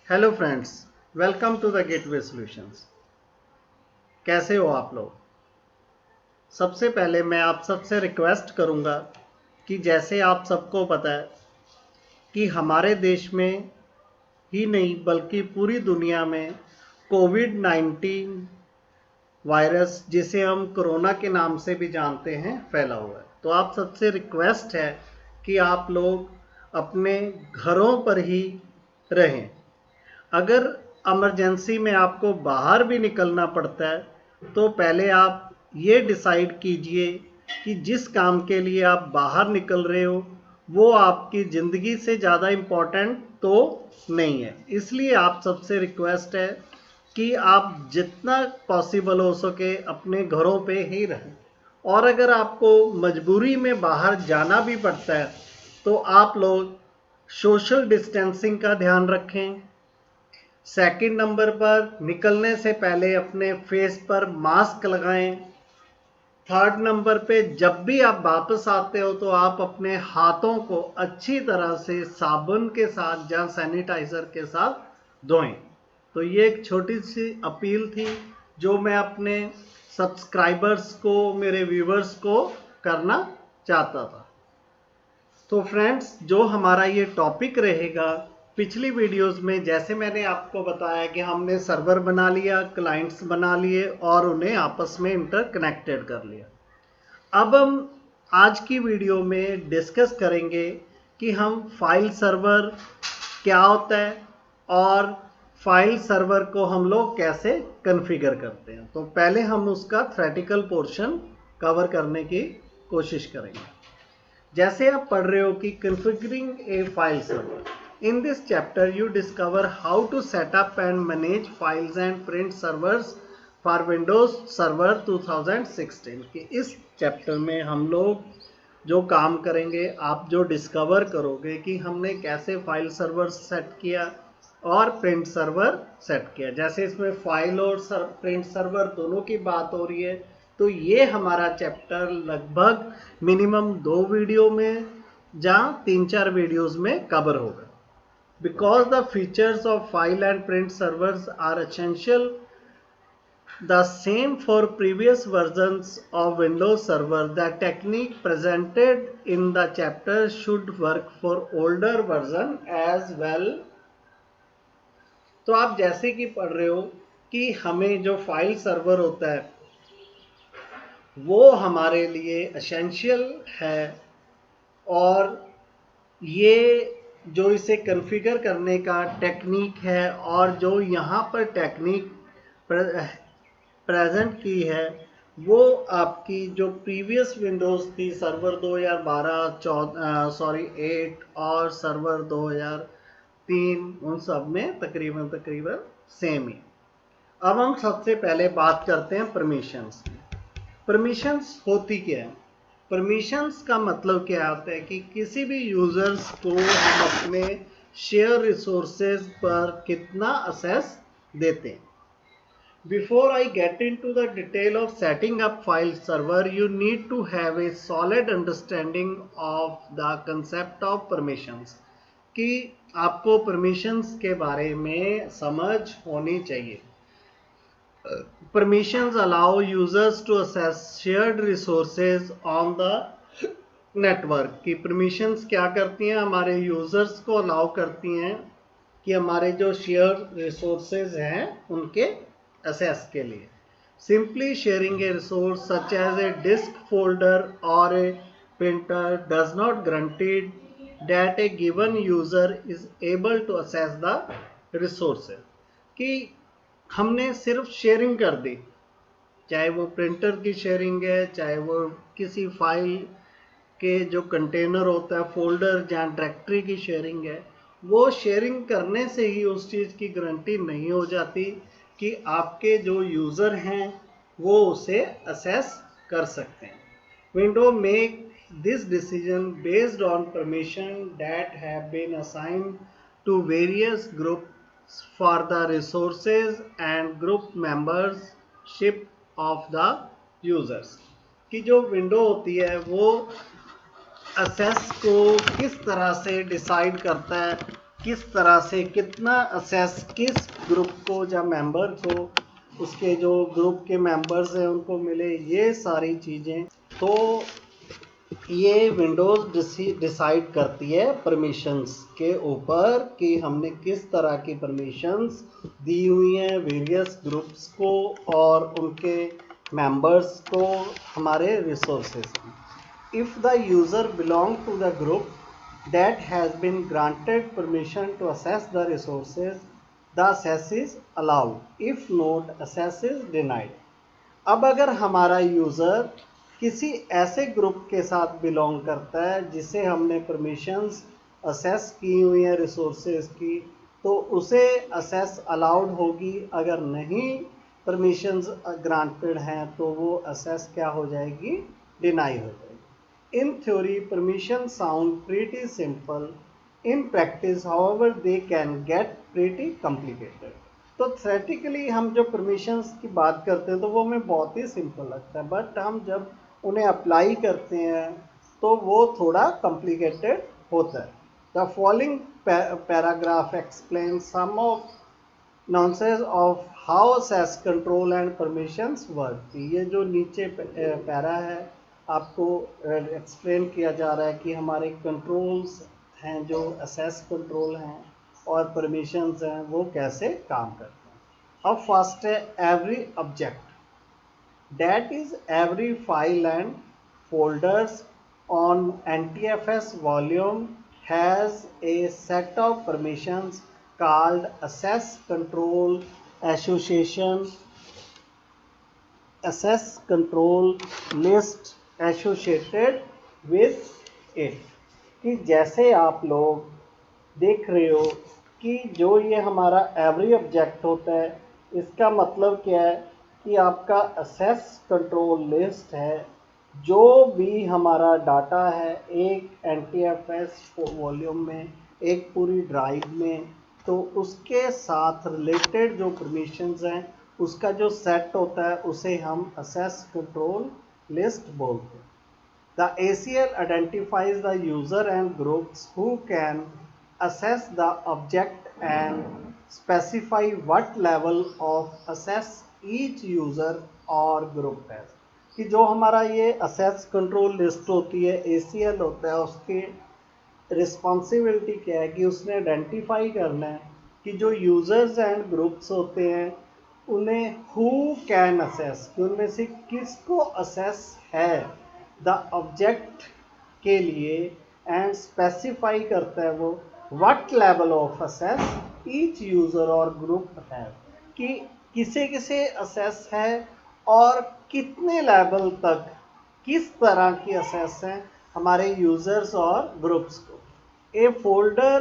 Hello friends, welcome to the gateway solutions. कैसे हो आप लोग? सबसे पहले मैं आप सबसे रिक्वेस्ट करूंगा कि जैसे आप सबको पता है कि हमारे देश में ही नहीं बल्कि पूरी दुनिया में कोविड-19 वायरस, जिसे हम कोरोना के नाम से भी जानते हैं, फैला हुआ है। तो आप सबसे रिक्वेस्ट है कि आप लोग अपने घरों पर ही रहें। अगर इमरजेंसी में आपको बाहर भी निकलना पड़ता है तो पहले आप ये डिसाइड कीजिए कि जिस काम के लिए आप बाहर निकल रहे हो वो आपकी ज़िंदगी से ज़्यादा इम्पोर्टेंट तो नहीं है। इसलिए आप सबसे रिक्वेस्ट है कि आप जितना पॉसिबल हो सके अपने घरों पे ही रहें। और अगर आपको मजबूरी में बाहर जाना भी पड़ता है तो आप लोग सोशल डिस्टेंसिंग का ध्यान रखें। सेकंड नंबर पर निकलने से पहले अपने फेस पर मास्क लगाएं। थर्ड नंबर पे जब भी आप वापस आते हो तो आप अपने हाथों को अच्छी तरह से साबुन के साथ या सैनिटाइजर के साथ धोएं। तो ये एक छोटी सी अपील थी जो मैं अपने सब्सक्राइबर्स को, मेरे व्यूवर्स को करना चाहता था। तो फ्रेंड्स, जो हमारा ये टॉपिक रहेगा, पिछली वीडियोस में जैसे मैंने आपको बताया कि हमने सर्वर बना लिया, क्लाइंट्स बना लिए और उन्हें आपस में इंटरकनेक्टेड कर लिया। अब हम आज की वीडियो में डिस्कस करेंगे कि हम फाइल सर्वर क्या होता है और फाइल सर्वर को हम लोग कैसे कॉन्फ़िगर करते हैं। तो पहले हम उसका थ्योरेटिकल पोर्शन कवर करने की कोशिश करेंगे। जैसे आप पढ़ रहे हो कि configuring a file server. In this chapter you discover how to set up and manage files and print servers for Windows server 2016 के इस चैप्टर में हम लोग जो काम करेंगे, आप जो डिस्कवर करोगे कि हमने कैसे फाइल सर्वर सेट किया और प्रिंट सर्वर सेट किया। जैसे इसमें फाइल और प्रिंट सर्वर दोनों की बात हो रही है, तो ये हमारा चैप्टर लगभग मिनिमम 2 वीडियो में या 3-4 वीडियोस में कवर होगा। Because the features of file and print servers are essential the same for previous versions of Windows Server. The technique presented in the chapter should work for older version as well. तो आप जैसे कि पढ़ रहे हो कि हमें जो फाइल सर्वर होता है वो हमारे लिए एसेंशियल है, और ये जो इसे कॉन्फ़िगर करने का टेक्निक है और जो यहाँ पर टेक्निक प्रेजेंट की है वो आपकी जो प्रीवियस विंडोज़ थी, सर्वर 2012 8 और सर्वर 2003, उन सब में तकरीबन सेम ही। अब हम सबसे पहले बात करते हैं परमिशंस की। परमिशंस होती क्या है? परमिशंस का मतलब क्या होता है कि किसी भी यूजर्स को हम अपने शेयर रिसोर्सेज पर कितना एक्सेस देते हैं। Before I get into the detail of setting up file server, you need to have a solid understanding of the concept of permissions. कि आपको permissions के बारे में समझ होनी चाहिए। Permissions allow users to access shared resources on the network. कि permissions क्या करती हैं? हमारे users को allow करती हैं कि हमारे जो शेयर रिसोर्सेज हैं उनके एक्सेस के लिए। Simply sharing a resource such as a disk folder और a printer does not guaranteed that a given user is able to access the resources. कि हमने सिर्फ शेयरिंग कर दी, चाहे वो प्रिंटर की शेयरिंग है, चाहे वो किसी फाइल के जो कंटेनर होता है, फोल्डर या डायरेक्टरी की शेयरिंग है, वो शेयरिंग करने से ही उस चीज़ की गारंटी नहीं हो जाती कि आपके जो यूज़र हैं वो उसे एक्सेस कर सकते हैं। Window make this decision based on permission that have been assigned to various groups for the resources and group membership of the users. की जो विंडो होती है वो एक्सेस को किस तरह से डिसाइड करता है किस तरह से कितना असेस किस ग्रुप को या मेंबर को, उसके जो ग्रुप के मेंबर्स हैं उनको मिले, ये सारी चीज़ें। तो ये विंडोज़ डिसाइड करती है परमिशंस के ऊपर कि हमने किस तरह की परमिशंस दी हुई हैं वेरियस ग्रुप्स को और उनके मेंबर्स को हमारे रिसोर्सेज में। If the user belong to the group that has been granted permission to access the resources, the access is allowed. If not, access is denied. अब अगर हमारा यूज़र किसी ऐसे ग्रुप के साथ बिलोंग करता है जिसे हमने परमिशंस असेस की हुई है रिसोर्सेज की, तो उसे असेस अलाउड होगी। अगर नहीं परमिशंस ग्रांटेड हैं तो वो असेस क्या हो जाएगी, डिनाई हो जाएगी। In theory, permissions sound pretty simple. In practice, however, they can get pretty complicated. तो थ्योरेटिकली हम जो परमिशंस की बात करते हैं तो वो हमें बहुत ही सिंपल लगता है, बट हम जब उन्हें अप्लाई करते हैं तो वो थोड़ा कॉम्प्लिकेटेड होता है। The following paragraph explain some of nonsense of how access control and permissions work. ये जो नीचे पैरा है आपको एक्सप्लेन किया जा रहा है कि हमारे कंट्रोल्स हैं जो एक्सेस कंट्रोल हैं और परमिशंस हैं वो कैसे काम करते हैं। अब फर्स्ट है every object, that is every file and folders on NTFS volume has a set of permissions called access control association access control list associated with it। कि जैसे आप लोग देख रहे हो कि जो ये हमारा एवरी ऑब्जेक्ट होता है, इसका मतलब क्या है कि आपका access control लिस्ट है। जो भी हमारा डाटा है एक NTFS वॉल्यूम में, एक पूरी ड्राइव में, तो उसके साथ रिलेटेड जो परमिशंस हैं उसका जो सेट होता है उसे हम एक्सेस कंट्रोल लिस्ट बोलते हैं। The ACL identifies the user and groups who can assess the object and specify what level of access each user or group has। कि जो हमारा ये access control list होती है, ACL होता है, उसकी रिस्पॉन्सिबिलिटी क्या है कि उसने आइडेंटिफाई करना है कि जो यूजर्स एंड ग्रुप्स होते हैं उन्हें हु कैन असेस, कि उनमें से किसको असेस है द ऑब्जेक्ट के लिए, एंड स्पेसिफाई करता है वो what level of assess each user और ग्रुप है, कि किसे किसे असेस है और कितने लेवल तक किस तरह की असेस हैं हमारे यूजर्स और ग्रुप्स को। A folder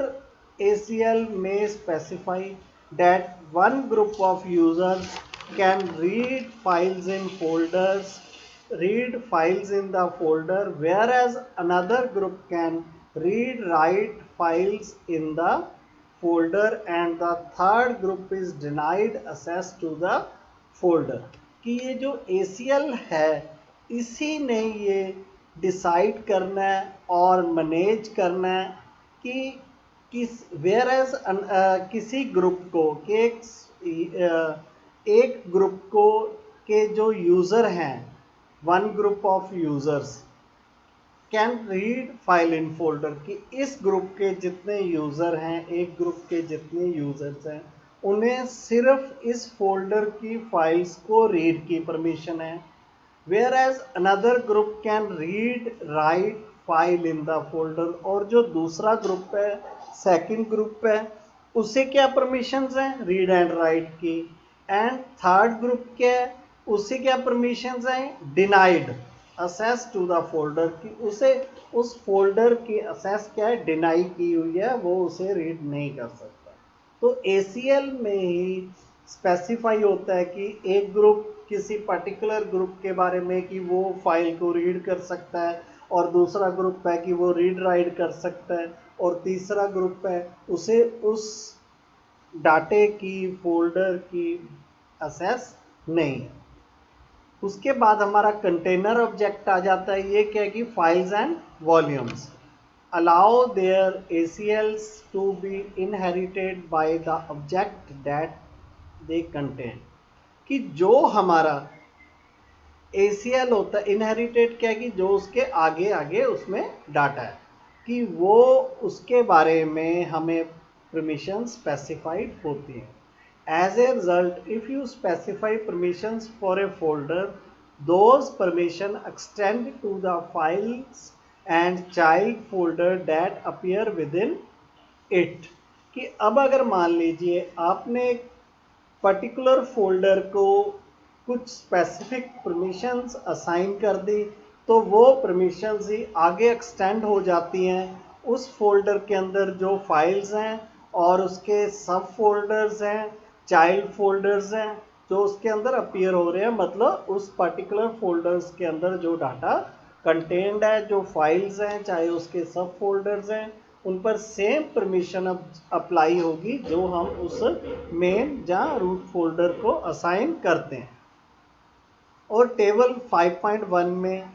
ACL may specify that one group of users can read files in the folder, whereas another group can write files in the folder, and the third group is denied access to the folder। कि ये जो ACL है इसी ने ये decide करना है और मैनेज करना है कि किसी ग्रुप को कि एक ग्रुप को के जो यूज़र हैं, one group of users can read file in folder, कि इस ग्रुप के जितने यूज़र हैं, एक ग्रुप के जितने यूज़र्स हैं उन्हें सिर्फ इस फोल्डर की फाइल्स को रीड की परमिशन है। Whereas another group can write file in the folder, और जो दूसरा ग्रुप है, सेकंड ग्रुप है, उसे क्या परमिशंस हैं, रीड एंड राइट की। एंड थर्ड ग्रुप क्या है, उसे क्या परमिशंस हैं, denied access to the folder, की उसे उस फोल्डर की असेस क्या है, डिनाई की हुई है, वो उसे रीड नहीं कर सकता। तो ACL में ही स्पेसिफाई होता है कि एक ग्रुप किसी पर्टिकुलर ग्रुप के बारे में कि वो फाइल को रीड कर सकता है, और दूसरा ग्रुप है कि वो रीड राइट कर सकता है, और तीसरा ग्रुप है उसे उस डाटे की फोल्डर की असेस नहीं है। उसके बाद हमारा कंटेनर ऑब्जेक्ट आ जाता है। ये क्या है कि files and volumes. allow their ACLs to be inherited by the object that they contain। कि जो हमारा ACL होता है, इनहेरिटेड क्या है कि जो उसके आगे आगे उसमें डाटा है, कि वो उसके बारे में हमें परमिशन स्पेसिफाइड होती है। As a result, if you specify permissions for a folder, those permission extend to the files and child folder that appear within it। कि अब अगर मान लीजिए आपने एक पर्टिकुलर फोल्डर को कुछ स्पेसिफिक परमिशंस असाइन कर दी, तो वो परमिशंस ही आगे एक्सटेंड हो जाती हैं उस फोल्डर के अंदर जो फाइल्स हैं और उसके सब फोल्डर्स हैं, चाइल्ड फोल्डर्स हैं जो उसके अंदर अपीयर हो रहे हैं। मतलब उस पर्टिकुलर फोल्डर्स के अंदर जो डाटा कंटेंट है, जो फाइल्स हैं, चाहे उसके सब फोल्डर्स हैं, उन पर सेम परमिशन अप्लाई होगी जो हम उस मेन या रूट फोल्डर को असाइन करते हैं। और टेबल 5.1 में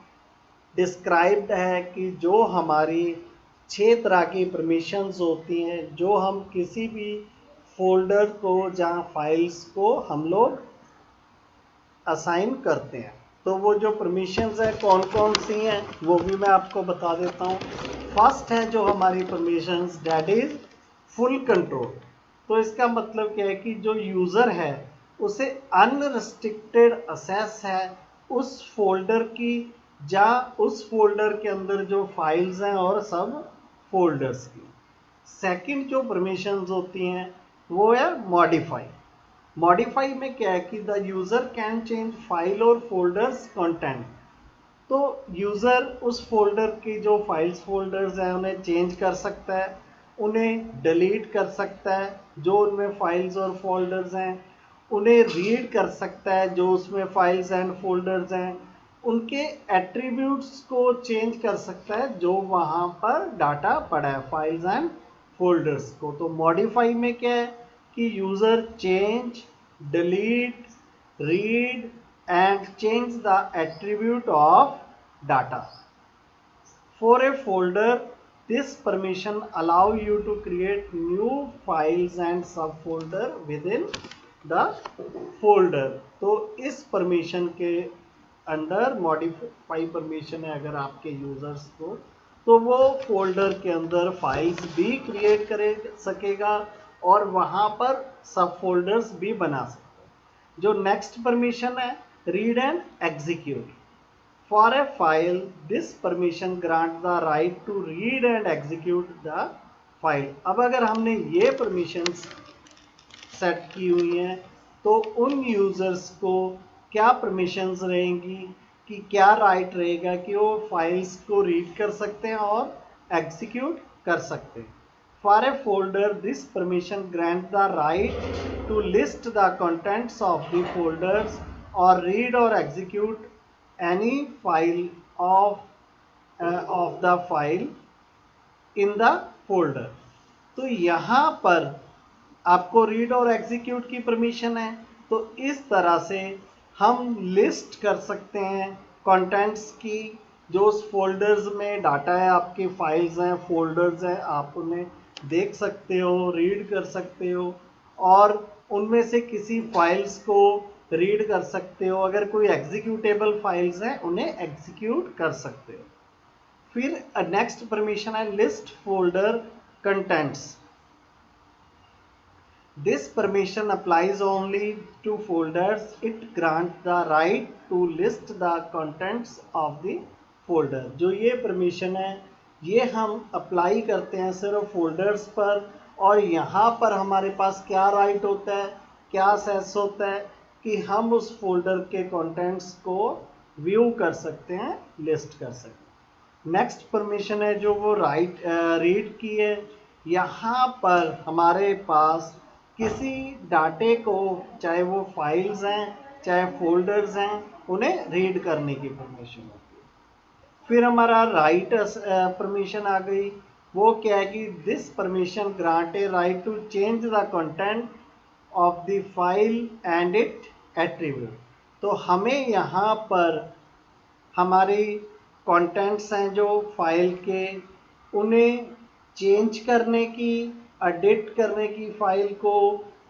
डिस्क्राइब्ड है कि जो हमारी 6 तरह की परमिशंस होती हैं जो हम किसी भी फोल्डर को या फाइल्स को हम लोग असाइन करते हैं। तो वो जो परमिशंस हैं कौन कौन सी हैं वो भी मैं आपको बता देता हूँ। फर्स्ट है जो हमारी permissions, that is full control. तो इसका मतलब क्या है कि जो यूज़र है उसे अनरिस्ट्रिक्टेड एक्सेस है उस फोल्डर की या उस फोल्डर के अंदर जो फाइल्स हैं और सब फोल्डर्स की। सेकंड जो परमिशंस होती हैं वो है मॉडिफाई। मॉडिफाई में क्या है कि the user can change file और फोल्डर्स कंटेंट। तो यूज़र उस फोल्डर की जो फाइल्स फोल्डर्स हैं उन्हें चेंज कर सकता है, उन्हें डिलीट कर सकता है जो उनमें फाइल्स और फोल्डर्स हैं, उन्हें रीड कर सकता है जो उसमें फाइल्स एंड फोल्डर्स हैं, उनके एट्रीब्यूट्स को चेंज कर सकता है जो वहाँ पर डाटा पड़ा है फाइल्स एंड फोल्डर्स को। तो मॉडिफाई में क्या है कि user change, delete, read and change the attribute of data. For a folder, this permission allow you to create new files and subfolder within the folder। तो इस परमिशन के under modify permission है अगर आपके यूजर्स को, तो वो folder के अंदर फाइल्स भी क्रिएट कर सकेगा और वहाँ पर सब फोल्डर्स भी बना सकेगा। जो नेक्स्ट परमिशन है read and execute. For a file this permission grant the right to read and execute the file. अब अगर हमने ये परमिशंस सेट की हुई हैं तो उन यूजर्स को क्या परमिशंस रहेंगी कि क्या राइट रहेगा कि वो फाइल्स को रीड कर सकते हैं और एग्जीक्यूट कर सकते हैं। For a folder, this permission grants the right to list the contents of the folders or read or execute any file of the file in the folder। तो यहाँ पर आपको रीड और एग्जीक्यूट की परमिशन है। तो इस तरह से हम लिस्ट कर सकते हैं कंटेंट्स की, जो उस फोल्डर्स में डाटा है, आपके फाइल्स हैं, फोल्डर्स हैं, आप उन्हें देख सकते हो, रीड कर सकते हो और उनमें से किसी फाइल्स को रीड कर सकते हो। अगर कोई एग्जीक्यूटेबल फाइल्स हैं उन्हें एग्जीक्यूट कर सकते हो। फिर नेक्स्ट परमिशन है list folder contents. This permission applies only to folders. It grant the right to list the contents of the folder. जो ये परमिशन है ये हम अप्लाई करते हैं सिर्फ फोल्डर्स पर, और यहाँ पर हमारे पास क्या राइट होता है, क्या सेस होता है कि हम उस फोल्डर के कंटेंट्स को व्यू कर सकते हैं, लिस्ट कर सकते हैं। नेक्स्ट परमिशन है जो वो रीड की है। यहाँ पर हमारे पास किसी डाटे को, चाहे वो फाइल्स हैं चाहे फोल्डर्स हैं, उन्हें रीड करने की परमिशन है। फिर हमारा राइट परमिशन आ गई। वो क्या है कि this permission grant a right to change the content of the file and it attribute. तो हमें यहाँ पर हमारी कंटेंट्स हैं जो फाइल के, उन्हें चेंज करने की, एडिट करने की फाइल को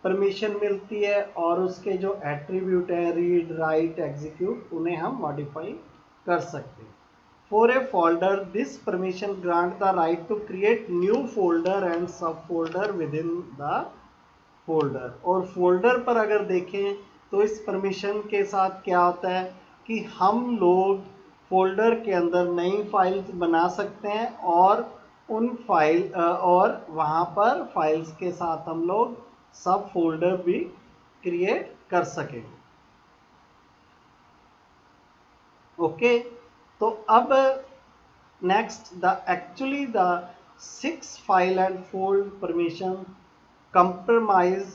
परमिशन मिलती है, और उसके जो एट्रीब्यूट है रीड, राइट, एग्जीक्यूट, उन्हें हम मॉडिफाई कर सकते हैं। For a folder this permission grant the right to create new folder and sub folder within the folder. और फोल्डर पर अगर देखें तो इस परमिशन के साथ क्या होता है कि हम लोग फोल्डर के अंदर नई फाइल्स बना सकते हैं, और उन फाइल और वहाँ पर फाइल्स के साथ हम लोग सब फोल्डर भी क्रिएट कर सकेंगे। ओके, तो अब next the 6 file and fold permission compromise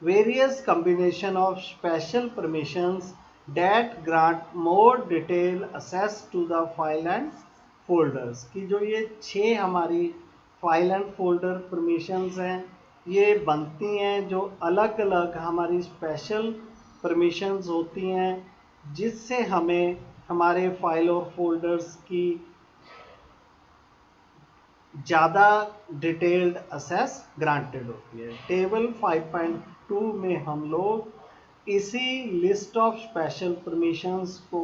various combination of special permissions that grant more detailed access to the file and folders। कि जो ये 6 हमारी फाइल एंड फोल्डर परमिशंस हैं, ये बनती हैं जो अलग अलग हमारी स्पेशल परमिशंस होती हैं, जिससे हमें हमारे फाइल और फोल्डर्स की ज़्यादा डिटेल्ड एक्सेस ग्रांटेड होती है। टेबल 5.2 में हम लोग इसी लिस्ट ऑफ स्पेशल परमिशंस को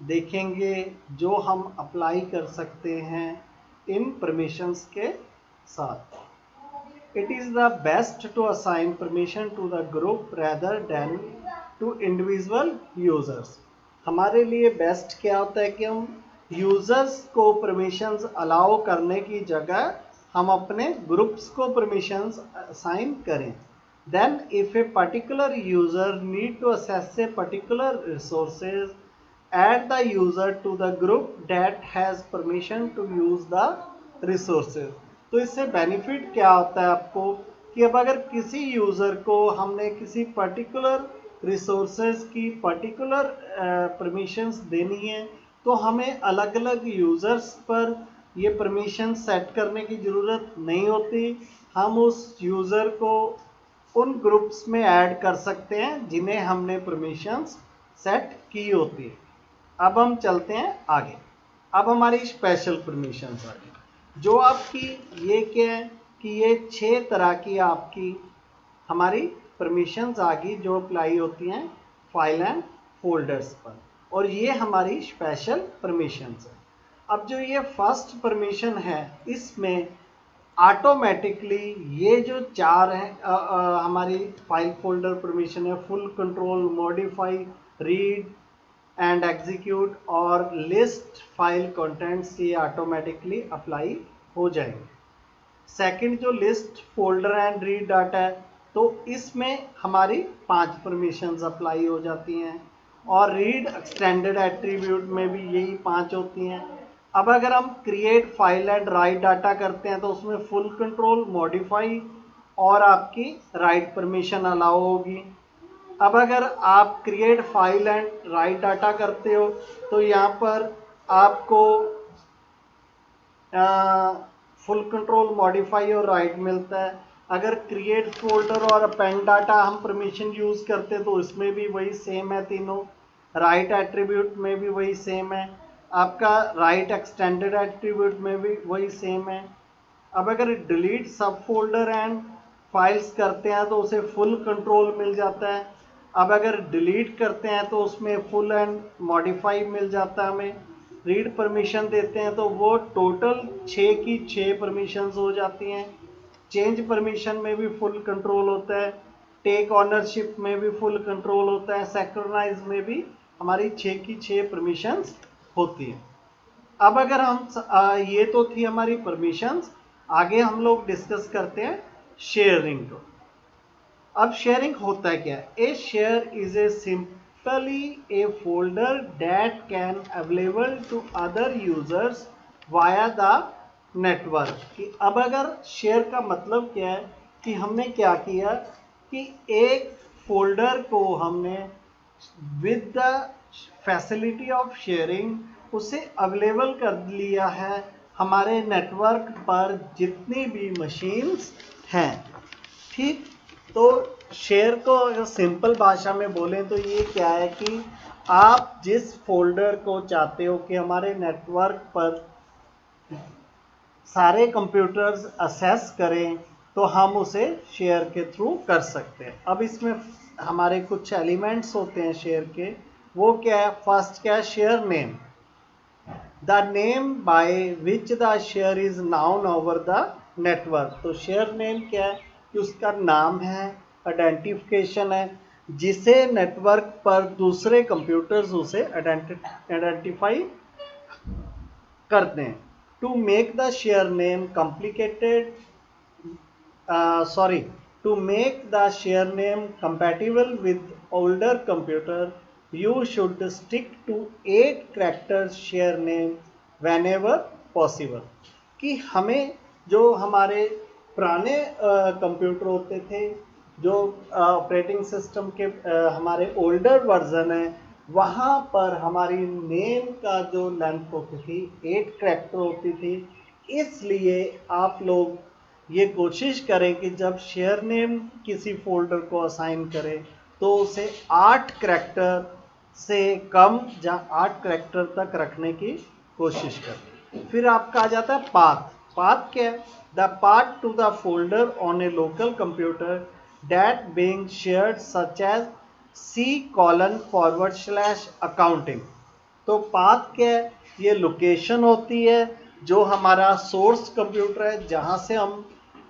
देखेंगे जो हम अप्लाई कर सकते हैं इन परमिशंस के साथ। It is the best to assign permission to the group rather than to individual users. हमारे लिए बेस्ट क्या होता है कि हम यूजर्स को परमिशंस अलाउ करने की जगह हम अपने ग्रुप्स को परमिशंस असाइन करें। Then if a particular user need to access a particular resources, add the user to the group that has permission to use the resources. तो इससे बेनिफिट क्या होता है आपको कि अब अगर किसी यूजर को हमने किसी पर्टिकुलर रिसोर्सेज की पर्टिकुलर परमिशंस देनी है, तो हमें अलग अलग यूज़र्स पर ये परमिशन सेट करने की ज़रूरत नहीं होती। हम उस यूज़र को उन ग्रुप्स में ऐड कर सकते हैं जिन्हें हमने परमिशंस सेट की होती है। अब हम चलते हैं आगे। अब हमारी स्पेशल परमिशंस आ गई, जो आपकी ये क्या है कि ये 6 तरह की आपकी हमारी परमिशंस आ गई जो अप्लाई होती हैं फाइल एंड फोल्डर्स पर, और ये हमारी स्पेशल परमिशंस है। अब जो ये फर्स्ट परमिशन है, इसमें ऑटोमेटिकली ये जो 4 हैं हमारी फाइल फोल्डर परमिशन है, full control, modify, read and execute और लिस्ट फाइल कंटेंट्स, ये ऑटोमेटिकली अप्लाई हो जाएंगे। सेकंड जो list folder and read data है, तो इसमें हमारी 5 परमिशंस अप्लाई हो जाती हैं, और रीड एक्सटेंडेड एट्रीब्यूट में भी यही 5 होती हैं। अब अगर हम create file and right data करते हैं तो उसमें फुल कंट्रोल, मॉडिफाई और आपकी राइट परमिशन अलाउ होगी। अब अगर आप create file and right data करते हो तो यहाँ पर आपको फुल कंट्रोल, मॉडिफाई और राइट मिलता है। अगर क्रिएट फोल्डर और अपेंड डाटा हम परमिशन यूज करते हैं तो इसमें भी वही सेम है तीनों। राइट एट्रीब्यूट में भी वही सेम है, आपका राइट एक्सटेंडेड एट्रीब्यूट में भी वही सेम है। अब अगर डिलीट सब फोल्डर एंड फाइल्स करते हैं तो उसे फुल कंट्रोल मिल जाता है। अब अगर डिलीट करते हैं तो उसमें फुल एंड मॉडिफाई मिल जाता है हमें। रीड परमिशन देते हैं तो वो टोटल 6 की 6 परमिशंस हो जाती हैं। चेंज परमिशन में भी फुल कंट्रोल होता है, टेक ऑनरशिप में भी फुल कंट्रोल होता है, सिंक्रोनाइज में भी हमारी 6 की 6 परमिशंस होती हैं। अब अगर हम ये तो थी हमारी परमिशंस, आगे हम लोग डिस्कस करते हैं शेयरिंग को। अब शेयरिंग होता है क्या? A share is a simply a folder that can available to other users via the network. कि अब अगर शेयर का मतलब क्या है कि हमने क्या किया कि एक फोल्डर को हमने with the facility of sharing उसे अवेलेबल कर लिया है हमारे नेटवर्क पर जितनी भी मशीन्स हैं। ठीक, तो शेयर को अगर सिंपल भाषा में बोलें तो ये क्या है कि आप जिस फोल्डर को चाहते हो कि हमारे नेटवर्क पर सारे कंप्यूटर्स असेस करें तो हम उसे शेयर के थ्रू कर सकते हैं। अब इसमें हमारे कुछ एलिमेंट्स होते हैं शेयर के, वो क्या है? फर्स्ट क्या है? Share name, the name by which the share is noun over the network. तो शेयर नेम क्या है? कि उसका नाम है, आइडेंटिफिकेशन है, जिसे नेटवर्क पर दूसरे कंप्यूटर्स उसे आइडेंटिफाई करते हैं। To make the share name complicated to make the share name compatible with older computer, you should stick to 8 characters share name whenever possible। कि हमें जो हमारे पुराने कंप्यूटर होते थे, जो ऑपरेटिंग सिस्टम के हमारे ओल्डर वर्जन है, वहाँ पर हमारी नेम का जो लेंथ होती थी 8 कैरेक्टर होती थी। इसलिए आप लोग ये कोशिश करें कि जब शेयर नेम किसी फोल्डर को असाइन करें तो उसे 8 कैरेक्टर से कम या 8 कैरेक्टर तक रखने की कोशिश करें। फिर आपका आ जाता है पाथ। पाथ क्या है? The path to the folder on a local computer that being shared such as C:/accounting। तो पाथ क्या है? ये लोकेशन होती है जो हमारा सोर्स कंप्यूटर है, जहां से हम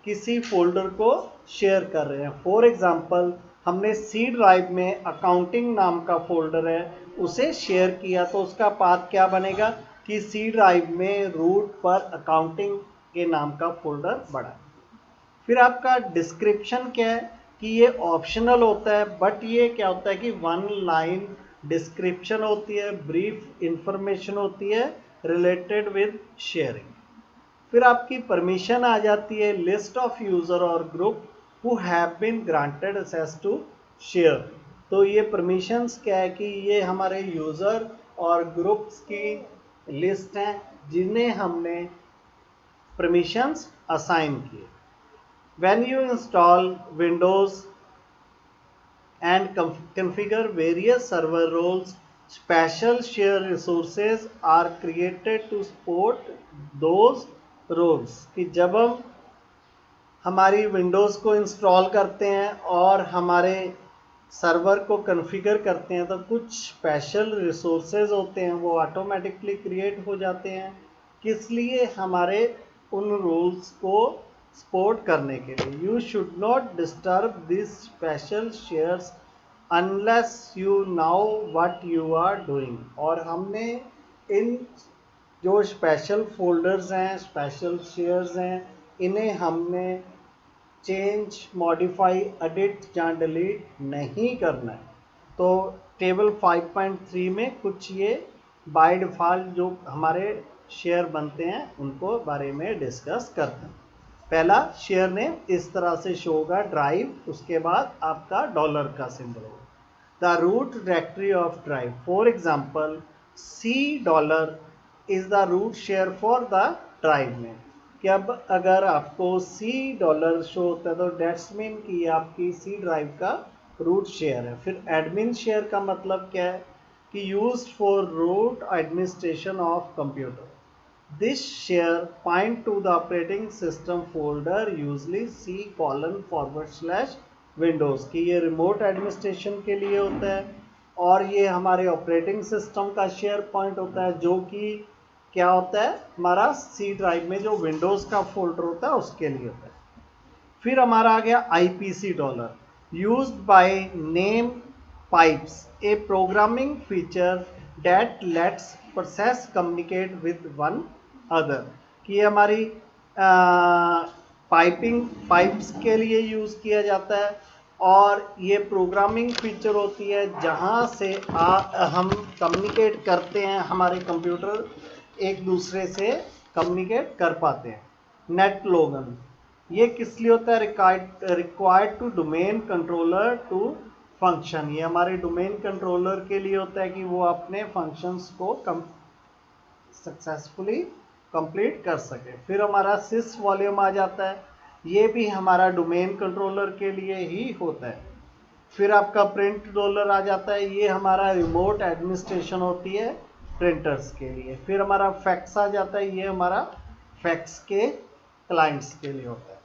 किसी फोल्डर को शेयर कर रहे हैं। फॉर एग्जांपल, हमने सी ड्राइव में अकाउंटिंग नाम का फोल्डर है, उसे शेयर किया, तो उसका पाथ क्या बनेगा? कि सी ड्राइव में रूट पर अकाउंटिंग के नाम का फोल्डर बड़ा। फिर आपका डिस्क्रिप्शन क्या है? कि ये ऑप्शनल होता है, बट ये क्या होता है कि 1 लाइन डिस्क्रिप्शन होती है, ब्रीफ इंफॉर्मेशन होती है रिलेटेड विद शेयरिंग। फिर आपकी परमिशन आ जाती है, लिस्ट ऑफ यूजर और group who have been granted access to share. तो ये परमिशंस क्या है? कि ये हमारे यूजर और ग्रुप्स की लिस्ट हैं जिन्हें हमने परमिशंस असाइन किए। When you install Windows and configure various server roles, special share resources are created to support those roles। कि जब हम हमारी विंडोज़ को इंस्टॉल करते हैं और हमारे सर्वर को कॉन्फ़िगर करते हैं तो कुछ स्पेशल रिसोर्सेज होते हैं, वो ऑटोमेटिकली क्रिएट हो जाते हैं। किस लिए? हमारे उन रूल्स को सपोर्ट करने के लिए। You should not disturb this special shares unless you now what you are doing. और हमने इन जो स्पेशल फोल्डर्स हैं, स्पेशल शेयर्स हैं, इन्हें हमने चेंज, मॉडिफाई, एडिट या डिलीट नहीं करना है। तो टेबल 5.3 में कुछ ये बाय डिफ़ॉल्ट जो हमारे शेयर बनते हैं उनको बारे में डिस्कस करते हैं। पहला शेयर नेम इस तरह से शो होगा, ड्राइव, उसके बाद आपका डॉलर का सिंबल होगा। The root directory of drive, for example $C is the root share for the drive में। कि अब अगर आपको $C शो होता है तो डेट्स मीन कि आपकी C ड्राइव का रूट शेयर है। फिर एडमिन शेयर का मतलब क्या है? कि used for root administration of computer. This share point to the operating system folder usually C:/Windows। कि ये रिमोट एडमिनिस्ट्रेशन के लिए होता है और ये हमारे ऑपरेटिंग सिस्टम का शेयर पॉइंट होता है, जो कि क्या होता है? हमारा सी ड्राइव में जो विंडोज़ का फोल्डर होता है उसके लिए होता है। फिर हमारा आ गया $, used by name pipes, A programming feature that let's process communicate with one other. कि ये हमारी पाइप्स के लिए यूज़ किया जाता है और ये प्रोग्रामिंग फीचर होती है जहाँ से हम कम्युनिकेट करते हैं, हमारे कंप्यूटर एक दूसरे से कम्युनिकेट कर पाते हैं। नेट लोगन, ये किस लिए होता है? Required to domain controller to function. ये हमारे डोमेन कंट्रोलर के लिए होता है कि वो अपने फंक्शंस को सक्सेसफुली कंप्लीट कर सके। फिर हमारा सिस वॉल्यूम आ जाता है, ये भी हमारा डोमेन कंट्रोलर के लिए ही होता है। फिर आपका प्रिंट डॉलर आ जाता है, ये हमारा रिमोट एडमिनिस्ट्रेशन होती है प्रिंटर्स के लिए। फिर हमारा फैक्स आ जाता है, ये हमारा फैक्स के क्लाइंट्स के लिए होता है।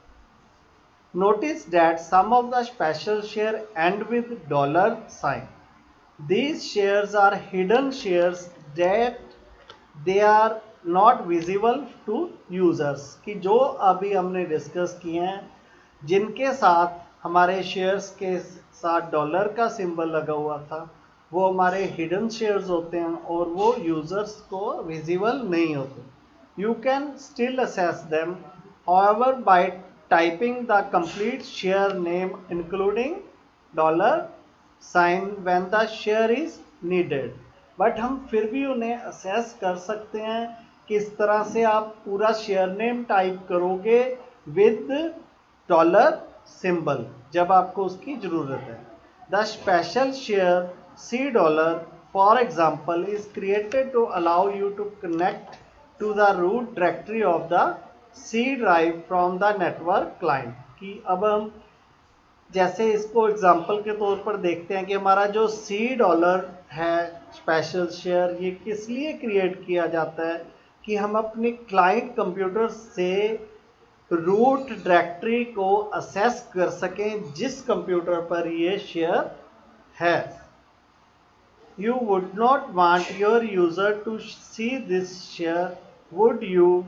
Notice that some of the special share end with dollar sign. These shares are hidden shares that they are not visible to users, कि जो अभी हमने डिस्कस किए हैं जिनके साथ हमारे शेयर्स के साथ डॉलर का सिंबल लगा हुआ था, वो हमारे हिडन शेयर्स होते हैं और वो यूजर्स को विजिबल नहीं होते। You can still access them however by typing the complete share name including dollar sign when the share is needed. But हम फिर भी उन्हें असेस कर सकते हैं। किस तरह से आप पूरा शेयर नेम टाइप करोगे विद डॉलर सिंबल जब आपको उसकी जरूरत है। The special share C dollar for example is created to allow you to connect to the root directory of the C drive from the network client. कि अब हम जैसे इसको एग्जाम्पल के तौर पर देखते हैं कि हमारा जो सी डॉलर है स्पेशल शेयर, ये किस लिए क्रिएट किया जाता है कि हम अपने क्लाइंट कंप्यूटर से रूट डायरेक्टरी को असेस कर सकें जिस कंप्यूटर पर ये शेयर है। You would not want your user to see this share, would you?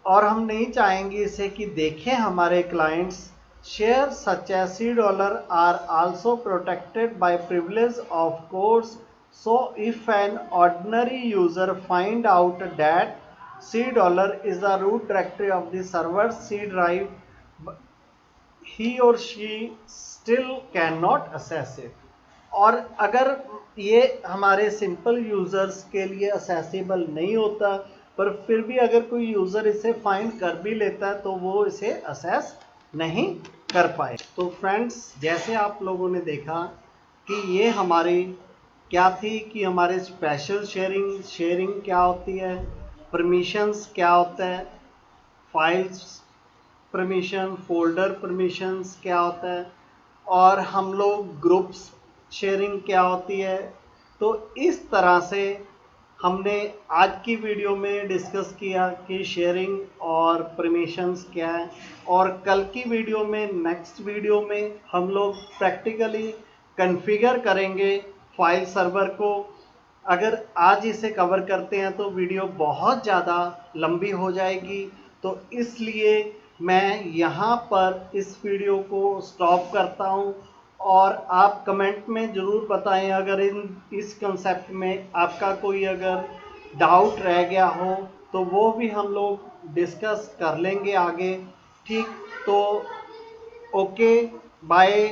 और हम नहीं चाहेंगे इसे कि देखें हमारे clients. Shares such as C dollar are also protected by privilege, of course. So if an ordinary user find out that C dollar is the root directory of the server C drive, he or she still cannot access it. और अगर ये हमारे simple users के लिए accessible नहीं होता, पर फिर भी अगर कोई यूजर इसे फाइंड कर भी लेता है तो वो इसे असेस नहीं कर पाए। तो फ्रेंड्स, जैसे आप लोगों ने देखा कि ये हमारी क्या थी कि हमारे स्पेशल शेयरिंग क्या होती है, परमिशंस क्या होता है, फाइल्स परमिशन, फोल्डर परमिशंस क्या होता है, और हम लोग ग्रुप्स शेयरिंग क्या होती है। तो इस तरह से हमने आज की वीडियो में डिस्कस किया कि शेयरिंग और परमिशंस क्या है, और कल की वीडियो में, नेक्स्ट वीडियो में हम लोग प्रैक्टिकली कॉन्फ़िगर करेंगे फाइल सर्वर को। अगर आज इसे कवर करते हैं तो वीडियो बहुत ज़्यादा लंबी हो जाएगी, तो इसलिए मैं यहाँ पर इस वीडियो को स्टॉप करता हूँ। और आप कमेंट में ज़रूर बताएं अगर इस कंसेप्ट में आपका कोई अगर डाउट रह गया हो, तो वो भी हम लोग डिस्कस कर लेंगे आगे। ठीक, तो ओके, बाय।